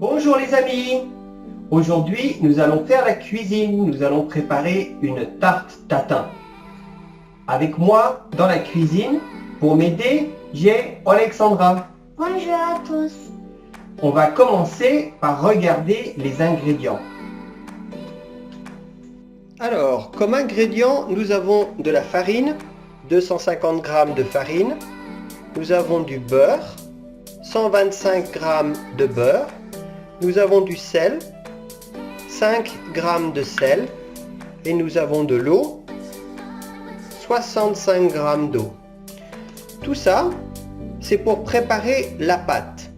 Bonjour les amis! Aujourd'hui, nous allons faire la cuisine. Nous allons préparer une tarte tatin. Avec moi, dans la cuisine, pour m'aider, j'ai Alexandra. Bonjour à tous. On va commencer par regarder les ingrédients. Alors, comme ingrédients, nous avons de la farine, 250 g de farine. Nous avons du beurre, 125 g de beurre. Nous avons du sel, 5 g de sel. Et nous avons de l'eau, 65 g d'eau. Tout ça, c'est pour préparer la pâte.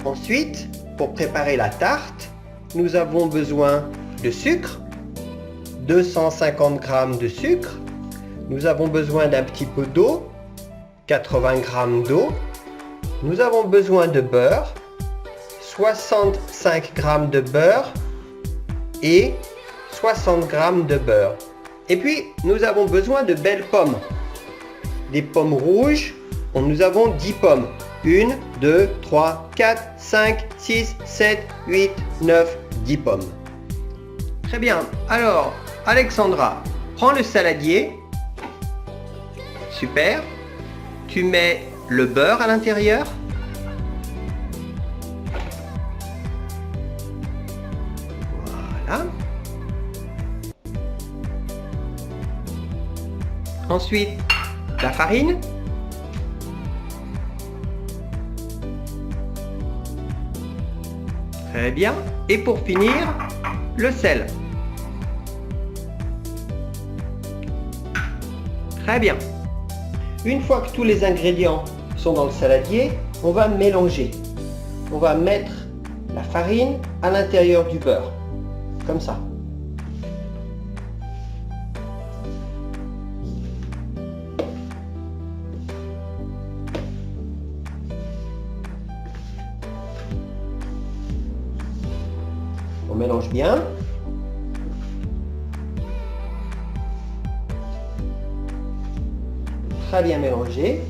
Ensuite, pour préparer la tarte, nous avons besoin de sucre, 250 g de sucre. Nous avons besoin d'un petit peu d'eau, 80 g d'eau. Nous avons besoin de beurre, 65 g de beurre et 60 g de beurre. Et puis, nous avons besoin de belles pommes. Des pommes rouges, nous avons 10 pommes. 1, 2, 3, 4, 5, 6, 7, 8, 9, 10 pommes. Très bien. Alors, Alexandra, prends le saladier. Super. Tu mets le beurre à l'intérieur. Voilà. Ensuite, la farine. Très bien. Et pour finir, le sel. Très bien. Une fois que tous les ingrédients sont dans le saladier, on va mélanger. On va mettre la farine à l'intérieur du beurre. Comme ça. On mélange bien. Très bien mélangé.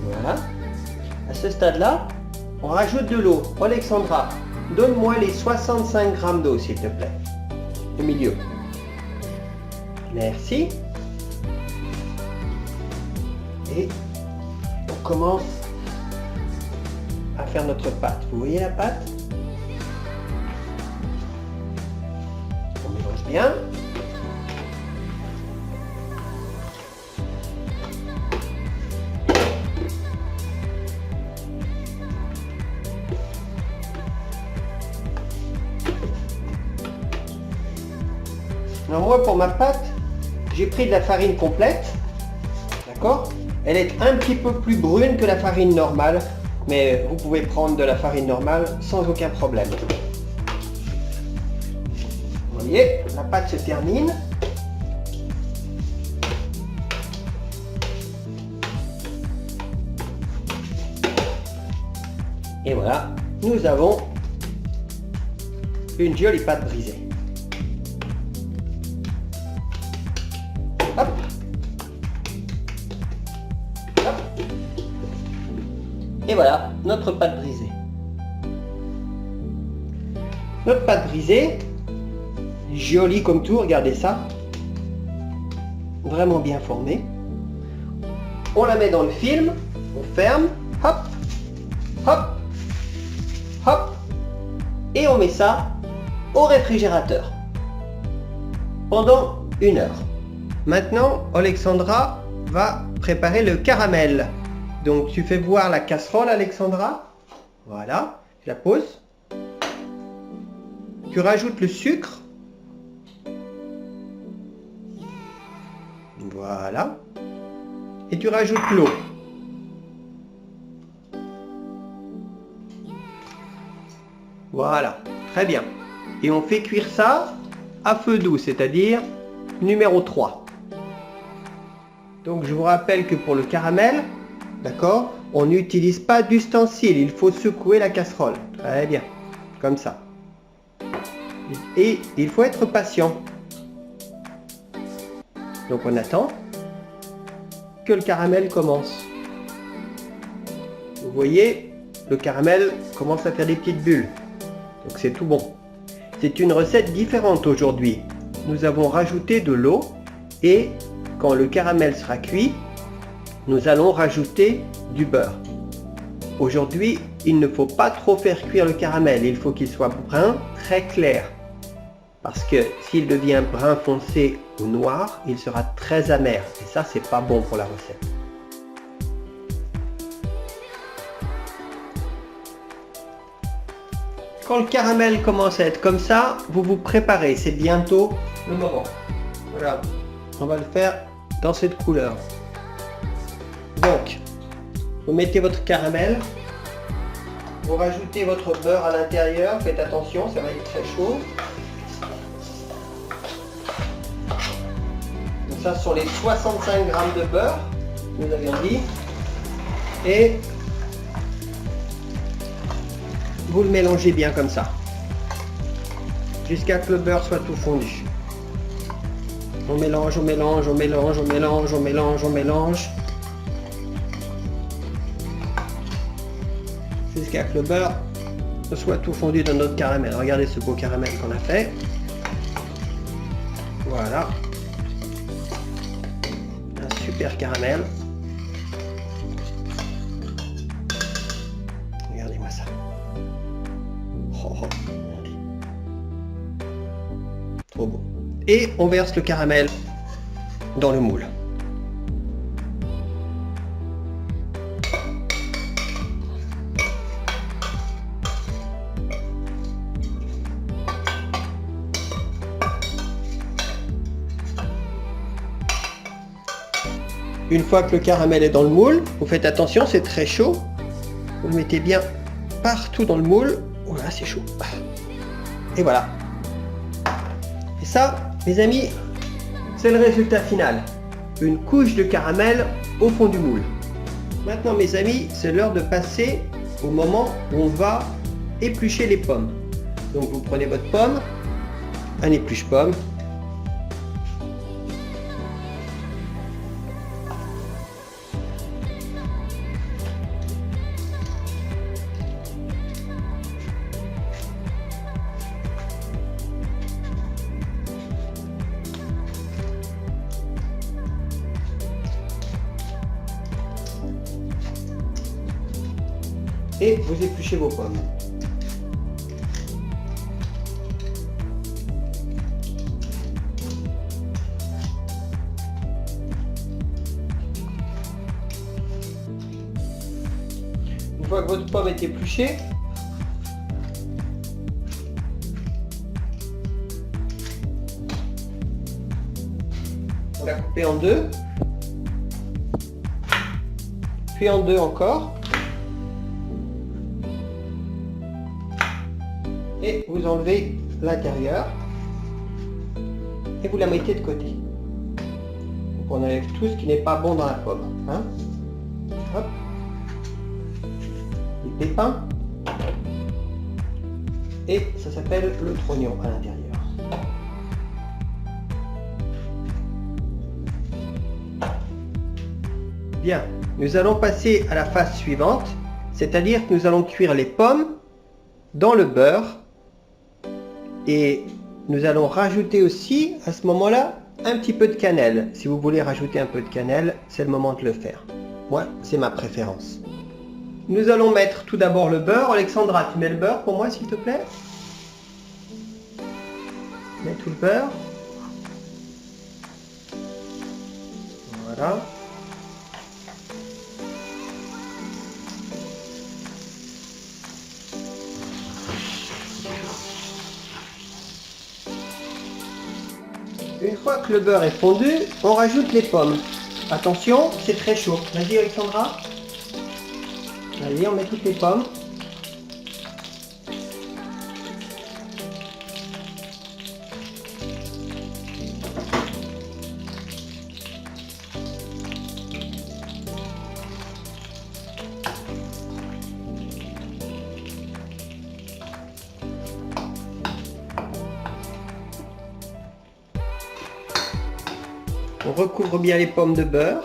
Voilà. À ce stade-là, on rajoute de l'eau. Alexandra, donne-moi les 65 g d'eau, s'il te plaît. Au milieu. Merci. Et on commence à faire notre pâte. Vous voyez la pâte? On mélange bien. Alors moi, pour ma pâte, j'ai pris de la farine complète. D'accord? Elle est un petit peu plus brune que la farine normale, mais vous pouvez prendre de la farine normale sans aucun problème. Vous voyez, la pâte se termine. Et voilà, nous avons une jolie pâte brisée. Hop. Et voilà, notre pâte brisée. Notre pâte brisée, jolie comme tout, regardez ça. Vraiment bien formée. On la met dans le film, on ferme, hop, hop, hop, et on met ça au réfrigérateur pendant 1 heure. Maintenant, Alexandra va préparer le caramel. Donc tu fais voir la casserole, Alexandra. Voilà, je la pose. Tu rajoutes le sucre. Voilà. Et tu rajoutes l'eau. Voilà, très bien. Et on fait cuire ça à feu doux, c'est-à-dire numéro 3. Donc je vous rappelle que pour le caramel, d'accord, on n'utilise pas d'ustensile, il faut secouer la casserole. Très bien, comme ça. Et il faut être patient. Donc on attend que le caramel commence. Vous voyez, le caramel commence à faire des petites bulles. Donc c'est tout bon. C'est une recette différente aujourd'hui. Nous avons rajouté de l'eau et quand le caramel sera cuit, nous allons rajouter du beurre. Aujourd'hui, il ne faut pas trop faire cuire le caramel. Il faut qu'il soit brun, très clair. Parce que s'il devient brun foncé ou noir, il sera très amer. Et ça, c'est pas bon pour la recette. Quand le caramel commence à être comme ça, vous vous préparez. C'est bientôt le moment. Voilà. On va le faire dans cette couleur. Donc, vous mettez votre caramel. Vous rajoutez votre beurre à l'intérieur. Faites attention, ça va être très chaud. Donc ça, ce sont les 65 grammes de beurre, nous avions dit. Et vous le mélangez bien comme ça. Jusqu'à que le beurre soit tout fondu. On mélange, on mélange, on mélange, on mélange, on mélange, on mélange. Jusqu'à que le beurre soit tout fondu dans notre caramel. Regardez ce beau caramel qu'on a fait. Voilà. Un super caramel. Regardez-moi ça. Oh, oh. Trop beau. Et on verse le caramel dans le moule. Une fois que le caramel est dans le moule, vous faites attention, c'est très chaud. Vous le mettez bien partout dans le moule. Voilà, c'est chaud. Et voilà. Et ça, mes amis, c'est le résultat final. Une couche de caramel au fond du moule. Maintenant, mes amis, c'est l'heure de passer au moment où on va éplucher les pommes. Donc, vous prenez votre pomme, un épluche-pomme. Et vous épluchez vos pommes. Une fois que votre pomme est épluchée, on la coupe en deux, puis en deux encore. Et vous enlevez l'intérieur et vous la mettez de côté. Donc on enlève tout ce qui n'est pas bon dans la pomme. Hein. Hop. Les pépins. Et ça s'appelle le trognon à l'intérieur. Bien, nous allons passer à la phase suivante, c'est-à-dire que nous allons cuire les pommes dans le beurre. Et nous allons rajouter aussi, à ce moment-là, un petit peu de cannelle. Si vous voulez rajouter un peu de cannelle, c'est le moment de le faire. Moi, c'est ma préférence. Nous allons mettre tout d'abord le beurre. Alexandra, tu mets le beurre pour moi, s'il te plaît? Mets tout le beurre. Voilà. Une fois que le beurre est fondu, on rajoute les pommes. Attention, c'est très chaud. Vas-y Alexandra. Allez, on met toutes les pommes. On recouvre bien les pommes de beurre.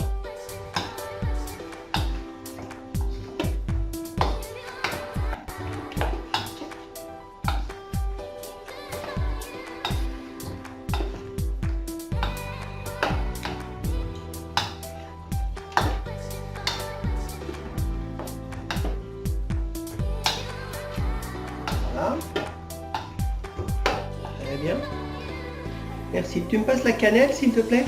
Voilà. Très bien. Merci. Tu me passes la cannelle, s'il te plaît?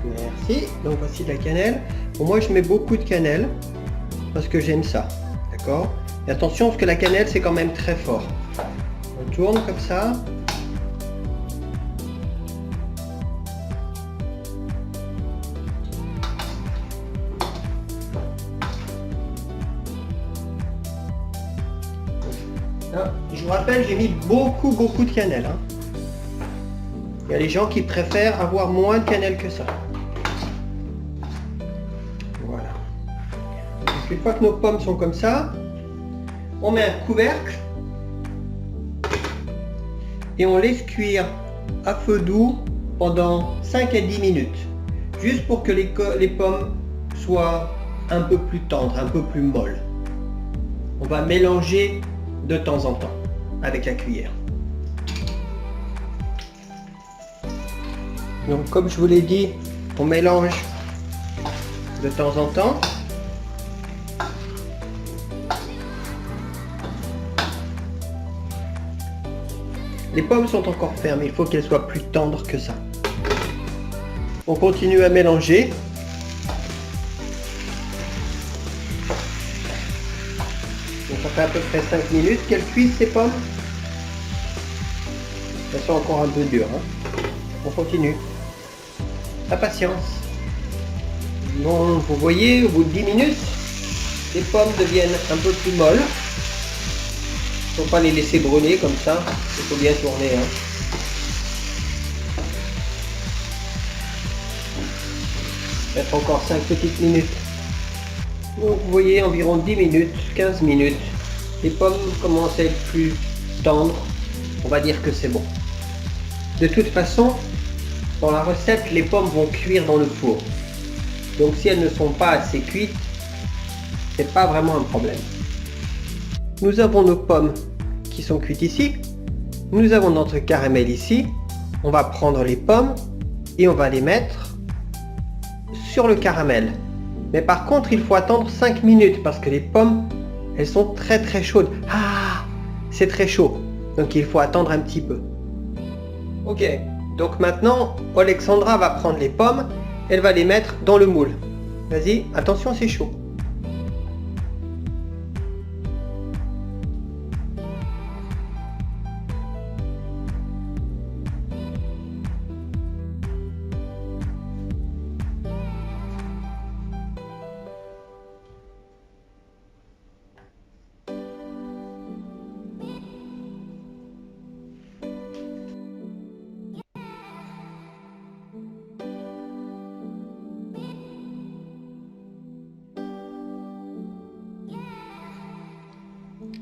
Merci. Donc voici de la cannelle. Bon, moi, je mets beaucoup de cannelle parce que j'aime ça. D'accord? Et attention, parce que la cannelle, c'est quand même très fort. On tourne comme ça. Ah, je vous rappelle, j'ai mis beaucoup de cannelle. Hein. Il y a des gens qui préfèrent avoir moins de cannelle que ça. Voilà. Donc, une fois que nos pommes sont comme ça, on met un couvercle et on laisse cuire à feu doux pendant 5 à 10 minutes. Juste pour que les pommes soient un peu plus tendres, un peu plus molles. On va mélanger de temps en temps avec la cuillère. Donc comme je vous l'ai dit, on mélange de temps en temps. Les pommes sont encore fermes, il faut qu'elles soient plus tendres que ça. On continue à mélanger. Donc ça fait à peu près 5 minutes qu'elles cuisent ces pommes. Elles sont encore un peu dures. Hein. On continue. La patience. Bon, vous voyez, au bout de 10 minutes, les pommes deviennent un peu plus molles. Il ne faut pas les laisser brûler comme ça. Il faut bien tourner. Hein. Peut-être encore 5 petites minutes. Donc vous voyez, environ 10 minutes, 15 minutes. Les pommes commencent à être plus tendres. On va dire que c'est bon. De toute façon, dans la recette, les pommes vont cuire dans le four. Donc si elles ne sont pas assez cuites, c'est pas vraiment un problème. Nous avons nos pommes qui sont cuites ici. Nous avons notre caramel ici. On va prendre les pommes et on va les mettre sur le caramel. Mais par contre, il faut attendre 5 minutes parce que les pommes, elles sont très chaudes. Ah, c'est très chaud. Donc il faut attendre un petit peu. Ok, donc maintenant, Alexandra va prendre les pommes. Elle va les mettre dans le moule. Vas-y, attention, c'est chaud.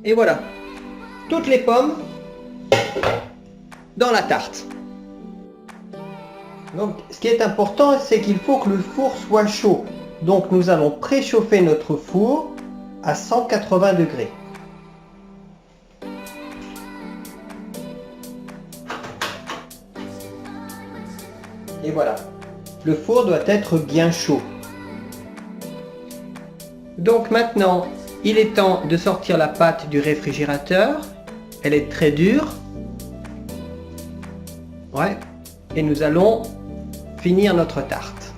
Et voilà, toutes les pommes dans la tarte. Donc, ce qui est important, c'est qu'il faut que le four soit chaud. Donc, nous allons préchauffer notre four à 180 degrés. Et voilà, le four doit être bien chaud. Donc maintenant, il est temps de sortir la pâte du réfrigérateur. Elle est très dure. Ouais. Et nous allons finir notre tarte.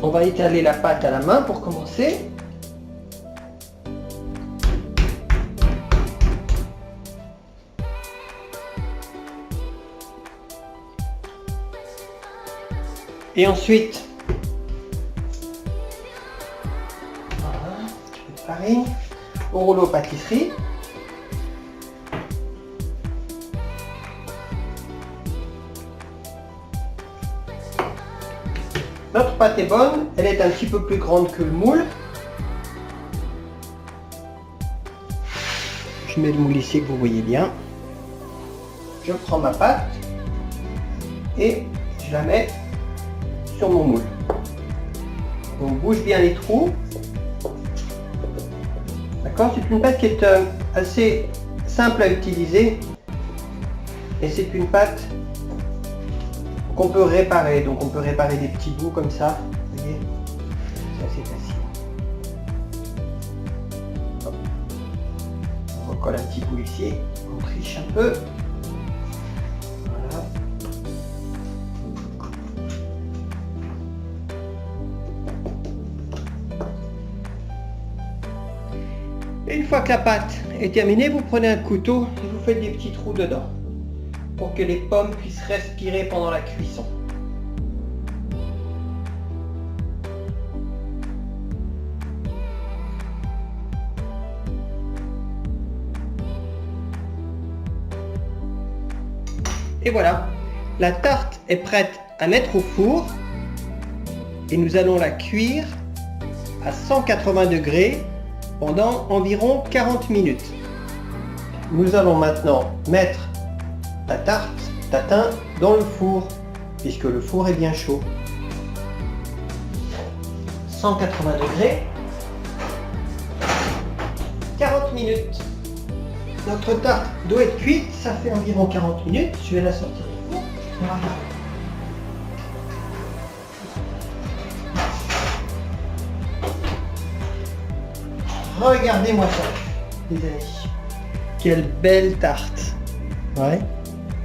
On va étaler la pâte à la main pour commencer. Et ensuite, farine au rouleau pâtisserie. Notre pâte est bonne, elle est un petit peu plus grande que le moule. Je mets le moule ici que vous voyez bien. je prends ma pâte et je la mets sur mon moule. On bouge bien les trous. D'accord, c'est une pâte qui est assez simple à utiliser et c'est une pâte qu'on peut réparer. Donc on peut réparer des petits bouts comme ça. Vous voyez, c'est assez facile. Hop. On recolle un petit bout ici. On triche un peu. Voilà. Et une fois que la pâte est terminée, vous prenez un couteau et vous faites des petits trous dedans pour que les pommes puissent respirer pendant la cuisson. Et voilà, la tarte est prête à mettre au four et nous allons la cuire à 180 degrés pendant environ 40 minutes. Nous allons maintenant mettre la tarte tatin dans le four puisque le four est bien chaud. 180 degrés, 40 minutes. Notre tarte doit être cuite, ça fait environ 40 minutes. Je vais la sortir du four. Regardez-moi ça, les amis. Quelle belle tarte. Ouais,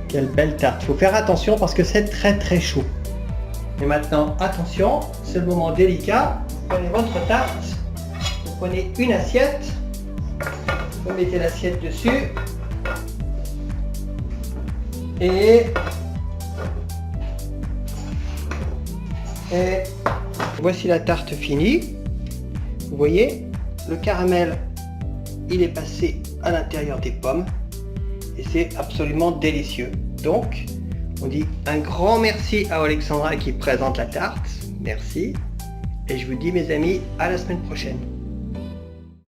quelle belle tarte. Il faut faire attention parce que c'est très très chaud. Et maintenant, attention, c'est le moment délicat. Vous prenez votre tarte, vous prenez une assiette, vous mettez l'assiette dessus et voici la tarte finie. Vous voyez, le caramel, il est passé à l'intérieur des pommes et c'est absolument délicieux. Donc, on dit un grand merci à Alexandra qui présente la tarte. Merci. Et je vous dis, mes amis, à la semaine prochaine.